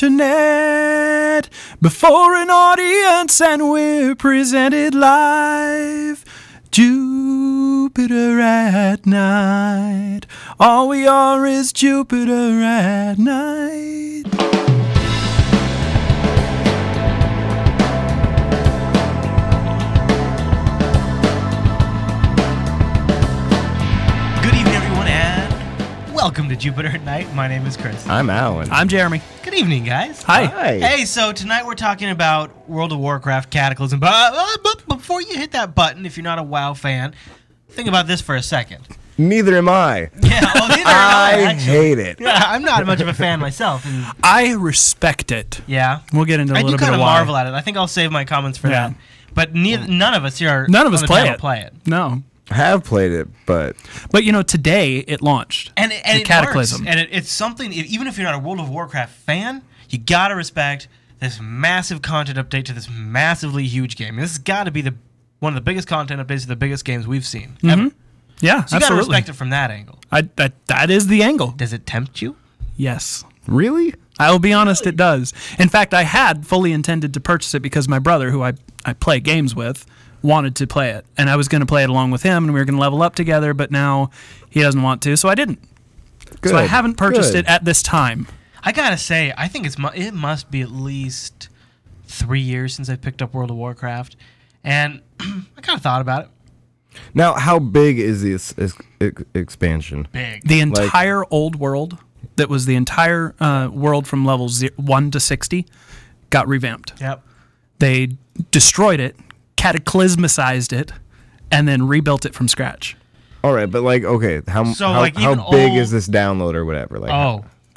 internet before an audience, and we're presented live. Jupiter at night. All we are is Jupiter at night. Good evening, everyone, and welcome to Jupiter at Night. My name is Chris. I'm Alan. I'm Jeremy. Good evening, guys. Hi. Hey, so tonight we're talking about World of Warcraft Cataclysm. But before you hit that button, if you're not a WoW fan, think about this for a second. Neither am I. Yeah, well, neither am I, I hate it. Yeah, I'm not much of a fan myself. And I respect it. yeah. We'll get into a I little do bit kind of of why. marvel at it. I think I'll save my comments for Yeah. that. But none of us here are None of us on the play channel it. play it. No. I have played it, but But, you know, today it launched. And the it Cataclysm. works. And it's something, even if you're not a World of Warcraft fan, you gotta respect this massive content update to this massively huge game. This has got to be one of the biggest content updates to the biggest games we've seen ever. Yeah, So you gotta absolutely. respect it from that angle. That is the angle. Does it tempt you? Yes. really? I will be honest, it does. In fact, I had fully intended to purchase it because my brother, who I play games with, wanted to play it. And I was going to play it along with him, and we were going to level up together, but now he doesn't want to, so I didn't. Good. So I haven't purchased Good. it at this time. I gotta say, I think it must be at least 3 years since I picked up World of Warcraft, and I kind of thought about it. Now, how big is this expansion? Big. The entire old world, that was the entire world from levels 1 to 60, got revamped. Yep. They destroyed it, cataclysmicized it, and then rebuilt it from scratch. All right, but like, okay, how like, even big old- is this download or whatever? Like,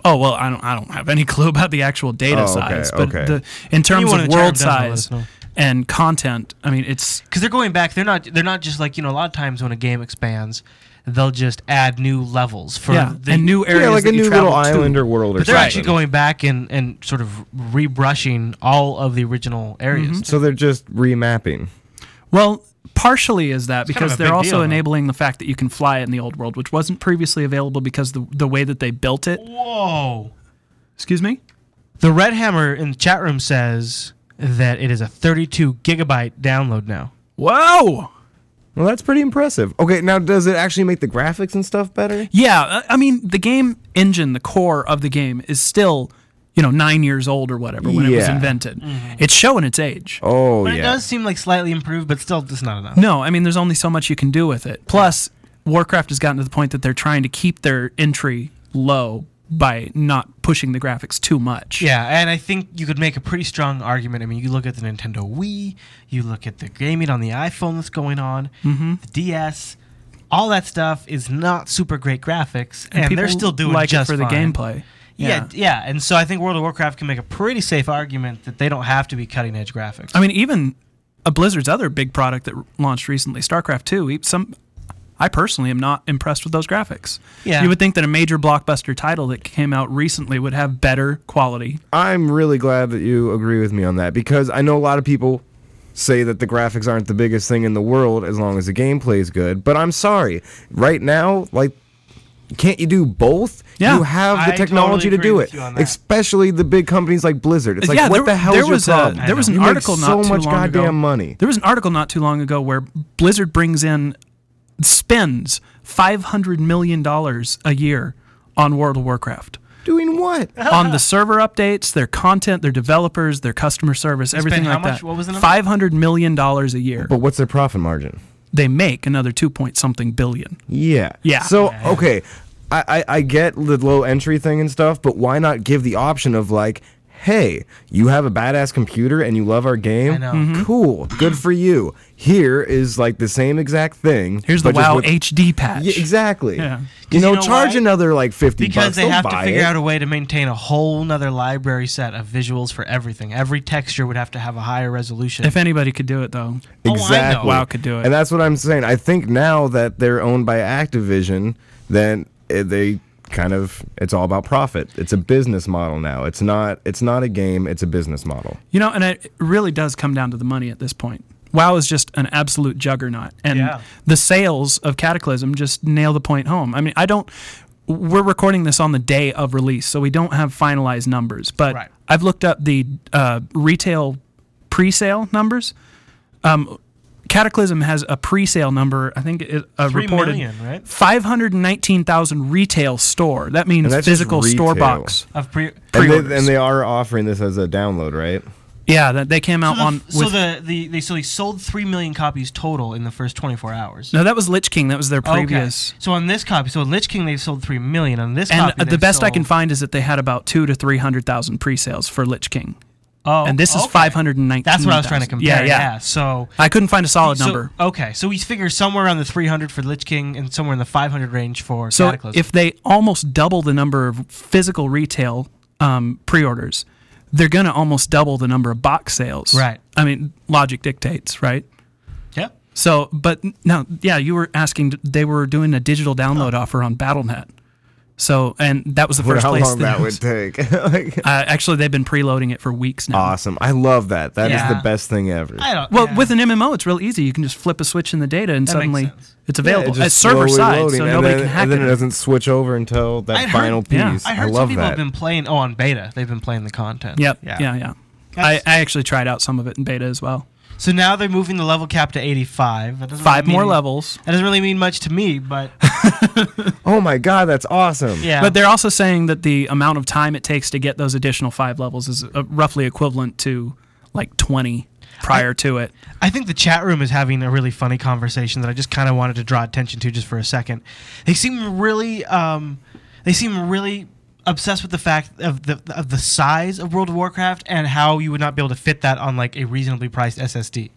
Oh well, I don't have any clue about the actual data Oh, okay, size, but okay. in terms Anyone of in the chat room world does know, let size us know. and content, I mean it's Because they're going back. They're not just like, you know, a lot of times when a game expands, they'll just add new levels for and new areas yeah, like that a you new travel little to. island or world or But they're something. actually going back and sort of rebrushing all of the original areas. So they're just remapping. Well, partially is that kind of because a they're big also deal, though. enabling the fact that you can fly it in the old world, which wasn't previously available because the way that they built it. Whoa. Excuse me? The Red Hammer in the chat room says that it is a 32 gigabyte download now. Whoa! Well, that's pretty impressive. Okay, now does it actually make the graphics and stuff better? Yeah, I mean the game engine, the core of the game, is still 9 years old or whatever when it was Yeah. invented. It's showing its age. Oh, But yeah. it does seem like slightly improved, but still just not enough. No, I mean there's only so much you can do with it. Plus, Warcraft has gotten to the point that they're trying to keep their entry low by not pushing the graphics too much. Yeah, and I think you could make a pretty strong argument. I mean, you look at the Nintendo Wii, you look at the gaming on the iPhone that's going on, the DS, all that stuff is not super great graphics, and people they're still doing like just it for the fine. gameplay. Yeah, and so I think World of Warcraft can make a pretty safe argument that they don't have to be cutting edge graphics. I mean, even a Blizzard's other big product that launched recently, StarCraft 2, I personally am not impressed with those graphics. Yeah. You would think that a major blockbuster title that came out recently would have better quality. I'm really glad that you agree with me on that because I know a lot of people say that the graphics aren't the biggest thing in the world as long as the gameplay is good, but I'm sorry. Right now, like, can't you do both? Yeah. You have the I technology totally to do agree it, with you on that. especially the big companies like Blizzard. It's like, Yeah, what the hell there is your was problem? there was an You make article not so too much long goddamn ago. money. There was an article not too long ago where Blizzard spends $500 million a year on World of Warcraft. Doing what? On the server updates, their content, their developers, their customer service, everything how like much? that. What was the number? $500 million a year. But what's their profit margin? They make another 2-point-something billion. Yeah. Yeah. So, okay, I get the low entry thing and stuff, but why not give the option of like, hey, you have a badass computer and you love our game? I know. Cool. Good for you. Here is like the same exact thing. Here's the but just WoW with- HD patch. Yeah, exactly. Yeah. You know, you know charge why? another like 50 Because bucks. they they'll have to buy figure it. out a way to maintain a whole nother library set of visuals for everything. Every texture would have to have a higher resolution. If anybody could do it, though. Exactly. WoW could do it. And that's what I'm saying. I think now that they're owned by Activision, then they kind of, it's all about profit. It's a business model now. It's not a game, it's a business model. You know, and it really does come down to the money at this point. WoW is just an absolute juggernaut. And Yeah. the sales of Cataclysm just nail the point home. I mean, we're recording this on the day of release, so we don't have finalized numbers. But Right. I've looked up the retail pre-sale numbers. Cataclysm has a pre-sale number. I think it 3 reported million, right? 519,000 retail store. That means And that's just physical store retail. box. Of pre. Pre-orders. And they are offering this as a download, right? Yeah, that they came out on. So With, they sold 3 million copies total in the first 24 hours. no, that was Lich King. That was their previous. Okay. So on this copy, so on Lich King they sold 3 million. On this And copy, the they've best I can sold- find is that they had about 200,000 to 300,000 pre-sales for Lich King. Oh, And this is okay. 519. That's what I was trying to compare. Yeah, yeah. Yeah. So I couldn't find a solid number. Okay, so we figure somewhere around the 300 for Lich King and somewhere in the 500 range for So Cataclysm. if they almost double the number of physical retail pre-orders, they're going to almost double the number of box sales. Right. I mean, logic dictates, right? yeah. So, but now, yeah, you were asking, they were doing a digital download offer on Battle.net. So, and that was the first How place. long that would take? Like, Actually, they've been preloading it for weeks now. awesome. I love that. That is Yeah. the best thing ever. I don't. Well, yeah. with an MMO, it's real easy. You can just flip a switch in the data, and That makes suddenly sense. it's Yeah, available. just It's server slowly side, loading, so and nobody then, can hack and then it. it doesn't switch over until that I'd heard- final piece. yeah. I heard some love people that. have been playing. Oh, on beta, they've been playing the content. Yep. Yeah. Yeah. I That's- actually tried out some of it in beta as well. So now they're moving the level cap to 85. That doesn't 5 really more mean- levels. That doesn't really mean much to me, but Oh my god, that's awesome. yeah. But they're also saying that the amount of time it takes to get those additional 5 levels is roughly equivalent to like 20 prior to it. I think the chat room is having a really funny conversation that I just kind of wanted to draw attention to just for a second. They seem really obsessed with the fact of the size of World of Warcraft and how you would not be able to fit that on like a reasonably priced SSD.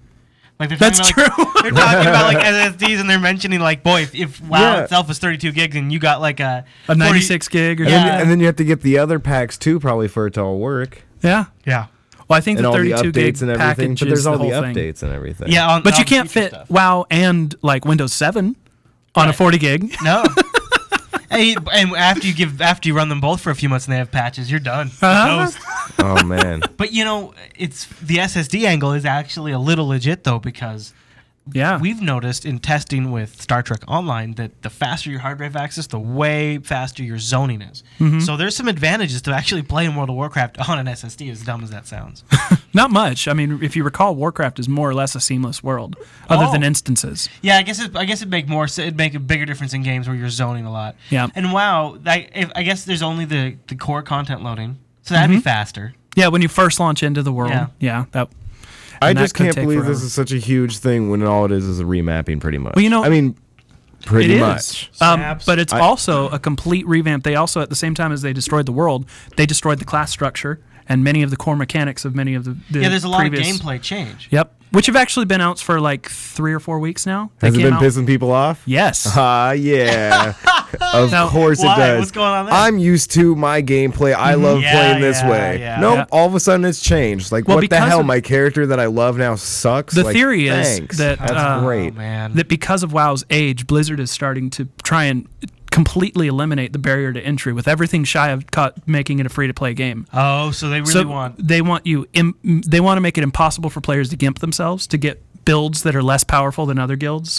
Like they're That's talking about, true. Like, they're talking about like SSDs and they're mentioning like, boy, if WoW Yeah. itself is 32 gigs and you got like a A 40 96 gig or And, Yeah. then, and then you have to get the other packs too, probably for it to all work. Yeah. Yeah. Well, I think And the all the 32 gig updates and everything. package But there's is all the the whole thing. updates and everything. Yeah, on, But you on can't future fit stuff. WoW and like Windows 7 on a Right. 40 gig. No. And after you run them both for a few months and they have patches, you're done. Uh-huh. Toast. Oh man. But you know, it's the SSD angle is actually a little legit though, because Yeah. we've noticed in testing with Star Trek Online that the faster your hard drive access, the way faster your zoning is. Mm-hmm. So there's some advantages to actually playing World of Warcraft on an SSD, as dumb as that sounds. Not much. I mean, if you recall, Warcraft is more or less a seamless world, other Oh. than instances. Yeah, I guess it'd make a bigger difference in games where you're zoning a lot. Yeah. And WoW, I guess there's only the core content loading, so that'd be faster. Yeah, when you first launch into the world. Yeah. Yeah. That. I And that just could can't take believe forever. this is such a huge thing when all it is a remapping, pretty much. Well, you know, I mean, pretty It is. much. Snaps. But it's also a complete revamp. They also, at the same time as they destroyed the world, they destroyed the class structure and many of the core mechanics of many of the Yeah, there's a lot previous, of gameplay change. Yep. Which have actually been out for like 3 or 4 weeks now. They Has it came been out- pissing people off? Yes. Ah, yeah. Of Now, course why? it does. What's going on there? I'm used to my gameplay. I love Yeah, playing this yeah, way. yeah. Nope, Yeah. all of a sudden it's changed. Like, Well, what the because hell? of- My character that I love now sucks? The Like, theory is thanks. that, That's great. Oh, man. that because of WoW's age, Blizzard is starting to try and completely eliminate the barrier to entry with everything shy of making it a free-to-play game. Oh, so they really want. They want they want to make it impossible for players to gimp themselves to get builds that are less powerful than other guilds,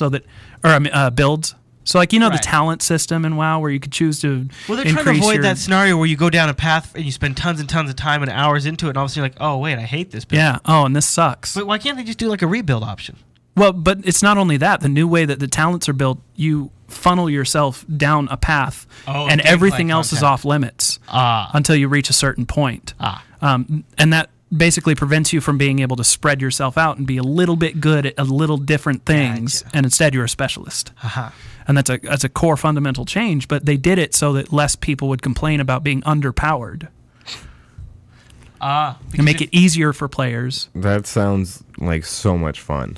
builds. So like the Right. talent system in WoW where you could choose to Well, they're trying to increase avoid your, that scenario where you go down a path and you spend tons and tons of time and hours into it, and all of a sudden you're like, oh wait, I hate this build. Yeah. Oh, and this sucks. But why can't they just do like a rebuild option? Well, but it's not only that. The new way that the talents are built, you funnel yourself down a path, Oh, and gameplay everything else is content. off limits Ah. until you reach a certain point. Ah. And that basically prevents you from being able to spread yourself out and be a little bit good at a little different things, Gotcha. and instead you're a specialist. Haha. And that's a core fundamental change, but they did it so that less people would complain about being underpowered and make it easier for players. That sounds like so much fun.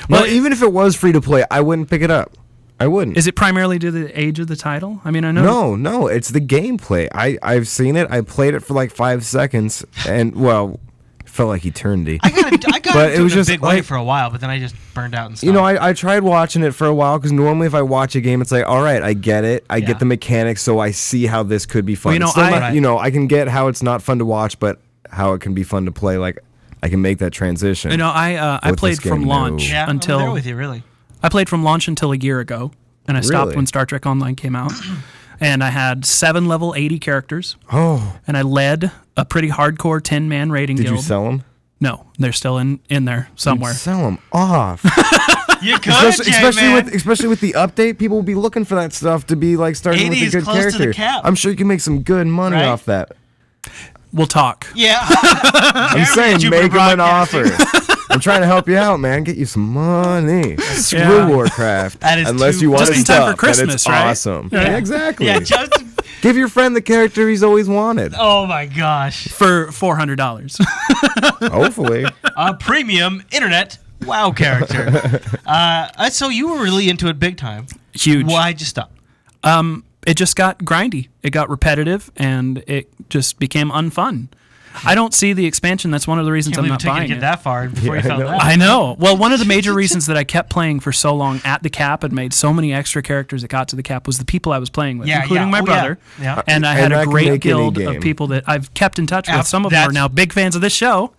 Well, Well, even if it was free to play, I wouldn't pick it up. I wouldn't. Is it primarily due to the age of the title? I mean, I know. No, it's the gameplay. I've seen it. I played it for like 5 seconds, and well, it felt like eternity. I got But into it was in a just big way like- for a while, but then I just burned out and stopped. You know, I tried watching it for a while because normally if I watch a game, it's like, all right, I get it. I Yeah. get the mechanics, so I see how this could be fun. Well, you know, It's still not- Right. you know, I can get how it's not fun to watch, but how it can be fun to play. Like, I can make that transition. I know. I With played this game, from no. launch yeah, I'm there until with you, really. I played from launch until a year ago, and I stopped Really? when Star Trek Online came out. And I had 7 level 80 characters. Oh. And I led a pretty hardcore 10-man raiding Did guild. you sell them? No, they're still in there somewhere. Sell them off. You could, especially with the update, people will be looking for that stuff to be like starting with a good close to character. the cap. I'm sure you can make some good money Right? off that. We'll talk. Yeah. I'm saying make them an offer. I'm trying to help you out, man. Get you some money. Screw Yeah. Warcraft. That is Unless too- you want Just to in time for stuff, Christmas, and it's right? awesome. Yeah. Yeah, exactly. Yeah, just. Give your friend the character he's always wanted. Oh my gosh. For $400. Hopefully. A premium internet WoW character. So you were really into it big time. Huge. Why'd you stop? It just got grindy. It got repetitive, and it just became unfun. I don't see the expansion. That's one of the reasons Can't I'm believe it not took you buying to get it. that far before you Yeah, I found know. that. I know. Well, one of the major reasons that I kept playing for so long at the cap and made so many extra characters that got to the cap was the people I was playing with, Yeah, including yeah. my Oh, brother. yeah. And I And had that a can great make any guild game. of people that I've kept in touch with. Some of them are That's- now big fans of this show.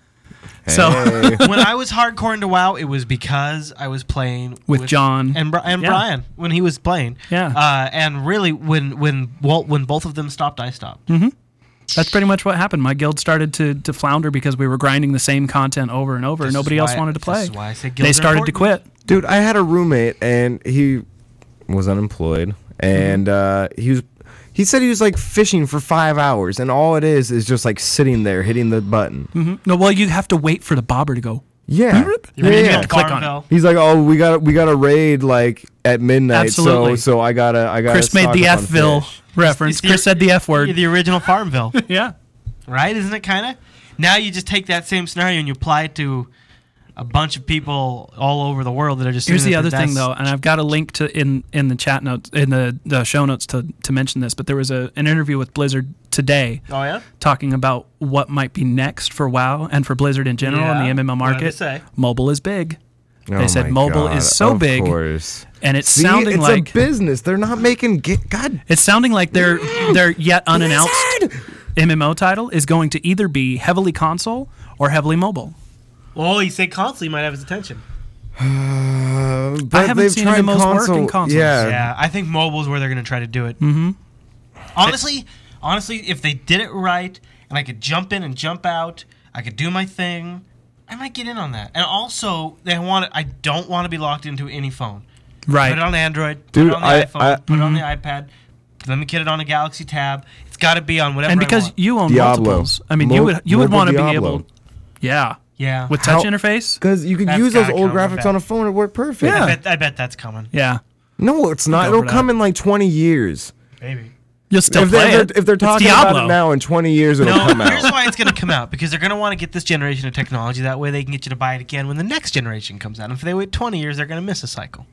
So Hey. When I was hardcore into WoW, it was because I was playing with John. and Yeah. Brian when he was playing. Yeah. And really, when both of them stopped, I stopped. That's pretty much what happened. My guild started to flounder because we were grinding the same content over and over. This is Nobody else why- wanted to this play. is why I say They guilds are started to important. quit. Dude, I had a roommate and he was unemployed and he said he was like fishing for 5 hours and all it is just like sitting there hitting the button. No, well, you have to wait for the bobber to go. Yeah. You really Yeah. have to click on Farmville. it. He's like, "Oh, we got a raid like at midnight, Absolutely. so I gotta Chris made stock the up on F-ville fish." reference. It's the- Chris said the F You're word. the original Farmville, Yeah. right? Isn't it kind of? Now you just take that same scenario and you apply it to a bunch of people all over the world that are just. Here's doing the it other for thing, this. though, and I've got a link to in the chat notes, in the show notes to mention this, but there was an interview with Blizzard today Oh yeah. talking about what might be next for WoW and for Blizzard in general in Yeah. the MMO What did they market. say? Mobile is big. Oh They said my mobile God, is so of big, course. and it's See, sounding it's like a business. They're not making God. it's sounding like their yet unannounced MMO title is going to either be heavily console or heavily mobile. Well, you say console, you might have his attention. But haven't they've seen tried MMOs work in consoles. Yeah. Yeah, I think mobile is where they're going to try to do it. Mm-hmm. Honestly, if they did it right and I could jump in and jump out, I could do my thing, I might get in on that. And also, I don't want to be locked into any phone. Right. Put it on Android, Dude, put it on the iPhone, put it on the Mm-hmm. iPad. Let me get it on a Galaxy Tab. It's got to be on whatever And I because want. you own Diablo. multiples, I mean, you would Mobile want to be Diablo. able, yeah, Yeah. with touch How- interface. Because you could That's use those gotta old come, I graphics bet. on a phone and work perfect. Yeah. I bet that's coming. Yeah, No, it's not. Go It'll for come that. in like 20 years. Maybe. you'll still If play they're, it. if they're It's talking about Diablo. it now, in 20 years it'll No, come here's out. why it's going to come out. Because they're going to want to get this generation of technology. That way they can get you to buy it again when the next generation comes out. And if they wait 20 years, they're going to miss a cycle.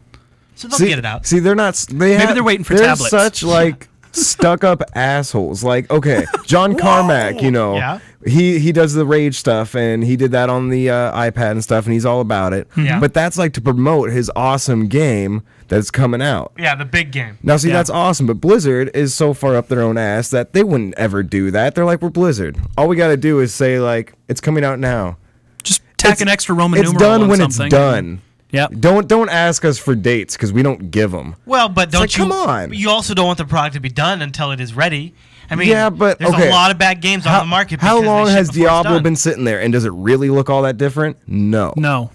So they'll get it out. See, they're not. Maybe they're waiting for they're tablets. Such like stuck-up assholes. Like, okay, John Carmack, you know, Yeah. he does the rage stuff, and he did that on the iPad and stuff, and he's all about it. Yeah. But that's like to promote his awesome game that's coming out. Yeah, the big game. Now, see, Yeah. that's awesome, but Blizzard is so far up their own ass that they wouldn't ever do that. They're like, we're Blizzard. All we got to do is say, like, it's coming out now. Just tack an extra Roman It's numeral done on when something. it's done. Yep. Don't ask us for dates because we don't give them. Well, but don't like, you? come on. You also don't want the product to be done until it is ready. I mean, Yeah, but, there's okay. a lot of bad games on the market. How because they long ship has before it's Diablo done. been sitting there, and does it really look all that different? No. No.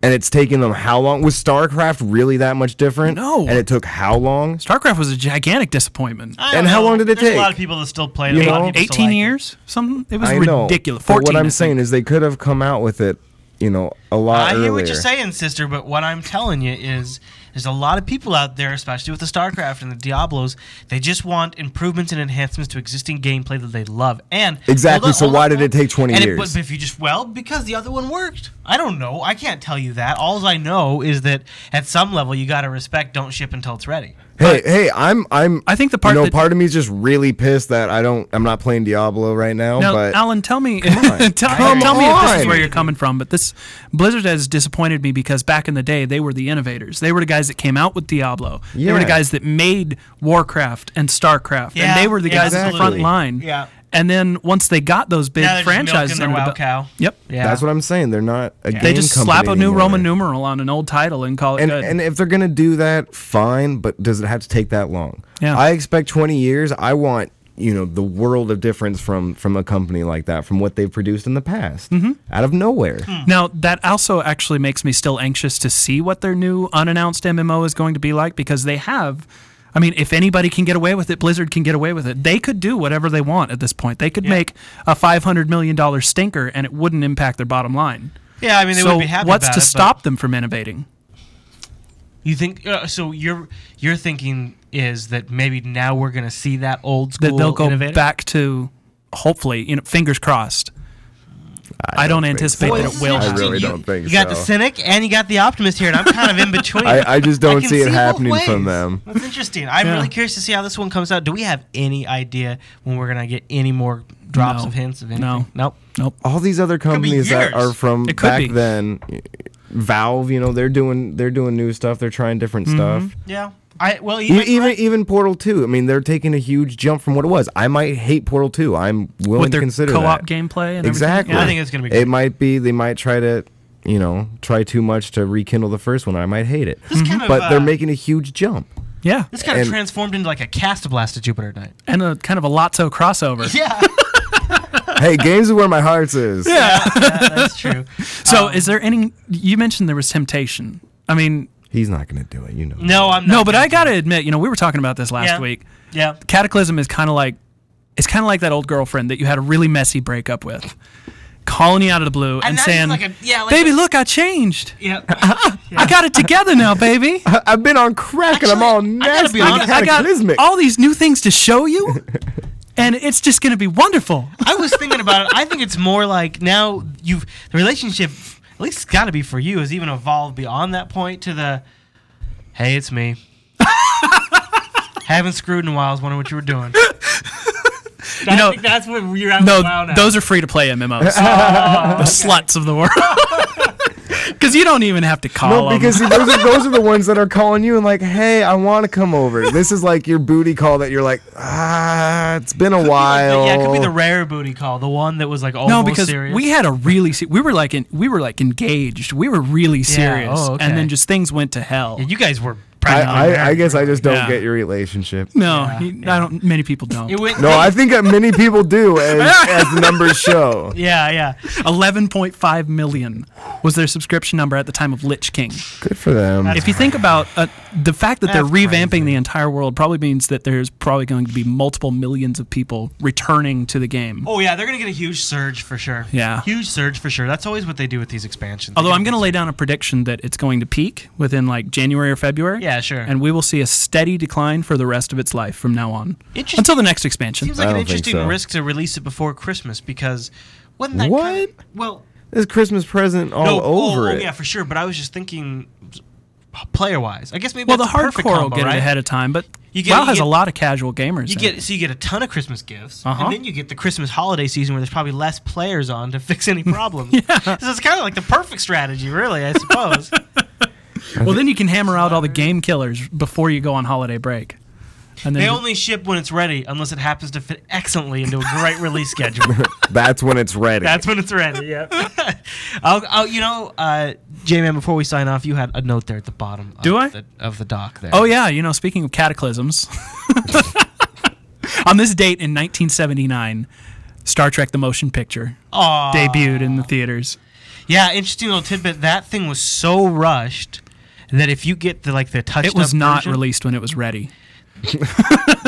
And it's taken them how long? Was StarCraft really that much different? No. And it took how long? StarCraft was a gigantic disappointment. I don't And how know. long did it There's take? a lot of people that still play it. You a lot know? of people still 18 like it. years? Something. It was I know. ridiculous. But 14. what I I'm think. saying is they could have come out with it, you know, a lot I earlier. hear what you're saying, sister, but what I'm telling you is there's a lot of people out there, especially with the StarCraft and the Diablos, they just want improvements and enhancements to existing gameplay that they love. And Exactly, so why did it take 20 and years? But if you just, because the other one worked. I don't know. I can't tell you that. All I know is that at some level you got to respect don't ship until it's ready. Hey, I'm. I think the part you know, that- part of me is just really pissed that I'm not playing Diablo right now. Now, but Alan, tell me, on. tell Come me if this is on. where you're coming from. But this Blizzard has disappointed me because back in the day they were the innovators. They were the guys that came out with Diablo. They were the Yeah. guys that made Warcraft and Starcraft, Yeah, and they were the guys at the front exactly. line. Yeah. And then once they got those big Now they're just franchises, milking their under WoW the cow. Yep. Yeah. That's what I'm saying. They're not a game They just company slap a new anymore. Roman numeral on an old title and call it good. And if they're gonna do that, fine. But does it have to take that long? Yeah. I expect 20 years. I want the world of difference from a company like that, from what they've produced in the past, out of nowhere. Now, that also actually makes me still anxious to see what their new unannounced MMO is going to be like, because they have, I mean, if anybody can get away with it, Blizzard can get away with it. They could do whatever they want at this point. They could make a $500 million stinker and it wouldn't impact their bottom line. Yeah, I mean, they So would be happy what's about to it, stop them from innovating? You think so? Your thinking is that maybe now we're going to see that old school That they'll go innovative? back to, hopefully, fingers crossed. I don't anticipate Boy, that this it is will I interesting. really happen. don't think You got the so. cynic and you got the optimist here, and I'm kind of in between. I just don't can see it both happening from ways. them. That's interesting. I'm Yeah. really curious to see how this one comes out. Do we have any idea when we're going to get any more drops No. of hints of anything? No. Nope. Nope. All these other companies that years. are from It could back be. then, Valve, they're doing new stuff. They're trying different stuff. Yeah. Well, Even Portal 2. I mean, they're taking a huge jump from what it was. I might hate Portal 2. I'm willing With to their consider co-op that. gameplay and Exactly. everything? I Yeah. think it's gonna be great. It might be. They might try to, try too much to rekindle the first one. I might hate it. This kind of, But they're making a huge jump. Yeah. this kind of and- transformed into like a cast blast at Jupiter Night. And a kind of a Lotso crossover. Yeah, Hey, games is where my heart is. that's true. So is there any, you mentioned there was temptation. I mean, He's not going to do it. No, I'm not. no, but I got to admit, we were talking about this last Yeah. week. Yeah. Cataclysm is kind of like, it's kind of like that old girlfriend that you had a really messy breakup with, calling you out of the blue and not saying, even like like baby, look, I changed. Yeah. I got it together now, baby. I've been on crack and I'm all Actually, I gotta nasty be and honest, I got cataclysmic. all these new things to show you, and it's just going to be wonderful. I was thinking about it. I think it's more like now the relationship, at least it's got to be for you, has even evolved beyond that point to the, hey, it's me. Haven't screwed in a while. I was wondering what you were doing. I think that's what you're at. No, now. those are free to play MMOs. The sluts of the world. Because you don't even have to call No, them. because see, those are the ones that are calling you and like, hey, I want to come over. This is like your booty call that you're like, it's been a while. Yeah, it could be the rare booty call, the one that was like almost No, because serious. we had a really we were like engaged. We were really serious, oh, okay. and then just things went to hell. Yeah, you guys were pregnant. I guess I just don't Yeah. get your relationship. No, Yeah, I don't. Many people don't. It went, No, I think that many people do, as the numbers show. yeah. 11.5 million was their subscription number at the time of Lich King. Good for them. That's If you think about the fact that they're That's revamping crazy. the entire world, probably means that there's probably going to be multiple millions of people returning to the game. Oh yeah, they're gonna get a huge surge for sure. Yeah. Huge surge for sure. That's always what they do with these expansions. Although I'm going to lay down a prediction that it's going to peak within like January or February. Yeah, sure. And we will see a steady decline for the rest of its life from now on. Interesting. Until the next expansion. Seems like I an don't think interesting so. risk to release it before Christmas because wouldn't that What? Kind of, well, This Christmas present all over it. yeah, for sure. But I was just thinking, player-wise, I guess maybe Well, the that's a perfect hardcore will combo, get right? it ahead of time, but You get- WoW you has get- a lot of casual gamers. You in get it. so you get a ton of Christmas gifts, Uh-huh. and then you get the Christmas holiday season where there's probably less players on to fix any problems. So it's kind of like the perfect strategy, really, I suppose. Well, then you can hammer out all the game killers before you go on holiday break. And then They only ship when it's ready, unless it happens to fit excellently into a great release schedule. That's when it's ready. That's when it's ready. Yeah. J-Man, before we sign off, you had a note there at the bottom. Of the doc there. Oh yeah, speaking of cataclysms, on this date in 1979, Star Trek: The Motion Picture Aw. debuted in the theaters. Yeah, interesting little tidbit. That thing was so rushed that if you get the touched It was up not version, released when it was ready.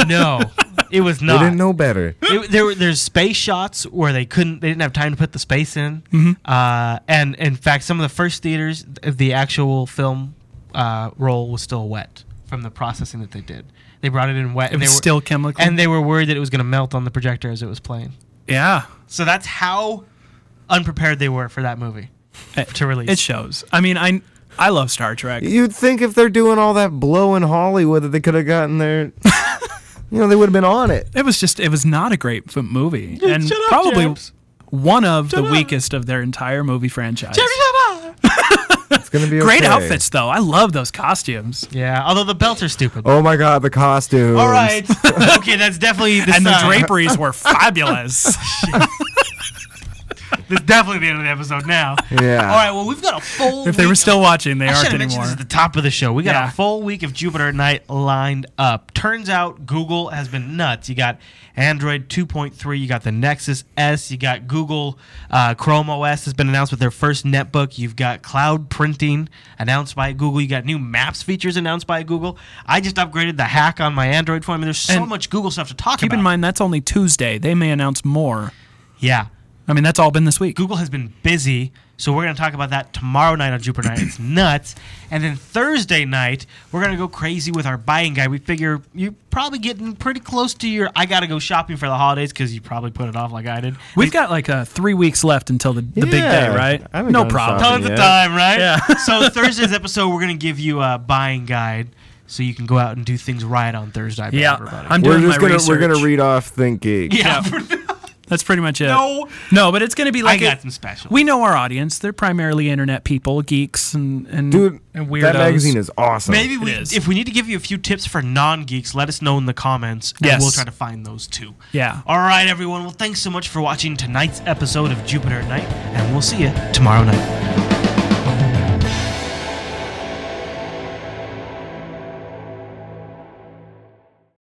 No, it was They not. didn't know better. There's space shots where they didn't have time to put the space in. And in fact, some of the first theaters, the actual film roll was still wet from the processing that they did. They brought it in wet. It was still chemical. And they were worried that it was going to melt on the projector as it was playing. Yeah, So that's how unprepared they were for that movie to release. it shows. I mean, I love Star Trek. You'd think if they're doing all that blow in Hollywood that they could have gotten their, they would have been on it. It was not a great movie, and shut up, probably James. one of the up. weakest of their entire movie franchise. It's gonna be Great okay. outfits, though. I love those costumes. Yeah, although the belts are stupid. Oh my god, the costumes. All right. Okay, that's definitely the And the sign. draperies were fabulous. That's definitely the end of the episode now. Yeah. All right, well, we've got a full If they were still watching, they I should aren't have mentioned anymore. this at the top of the show. We got Yeah. a full week of Jupiter at Night lined up. Turns out Google has been nuts. You got Android 2.3, you got the Nexus S, you got Google Chrome OS has been announced with their first netbook. You've got cloud printing announced by Google. You got new Maps features announced by Google. I just upgraded the hack on my Android phone. I mean, there's so And much Google stuff to talk about. Keep in mind, that's only Tuesday. They may announce more. Yeah. I mean, that's all been this week. Google has been busy, so we're going to talk about that tomorrow night on Jupiter Night. It's nuts. And then Thursday night, we're going to go crazy with our buying guide. We figure you're probably getting pretty close to your I got to go shopping for the holidays because you probably put it off like I did. We've got like 3 weeks left until the big day, Yeah, right? I haven't No gone problem. shopping. Tons of Yeah. time, right? Yeah. So Thursday's episode, we're going to give you a buying guide so you can go out and do things right on Thursday. Yeah, everybody. I'm We're doing just my gonna research. we're gonna read off Think Geek. yeah. That's pretty much it. No. But it's going to be I like got some special. we know our audience. They're primarily internet people, geeks, and Dude, and weirdos. that magazine is awesome. Maybe is. if we need to give you a few tips for non-geeks, let us know in the comments, and Yes. we'll try to find those too. Yeah. All right, everyone. Well, thanks so much for watching tonight's episode of Jupiter at Night, and we'll see you tomorrow night.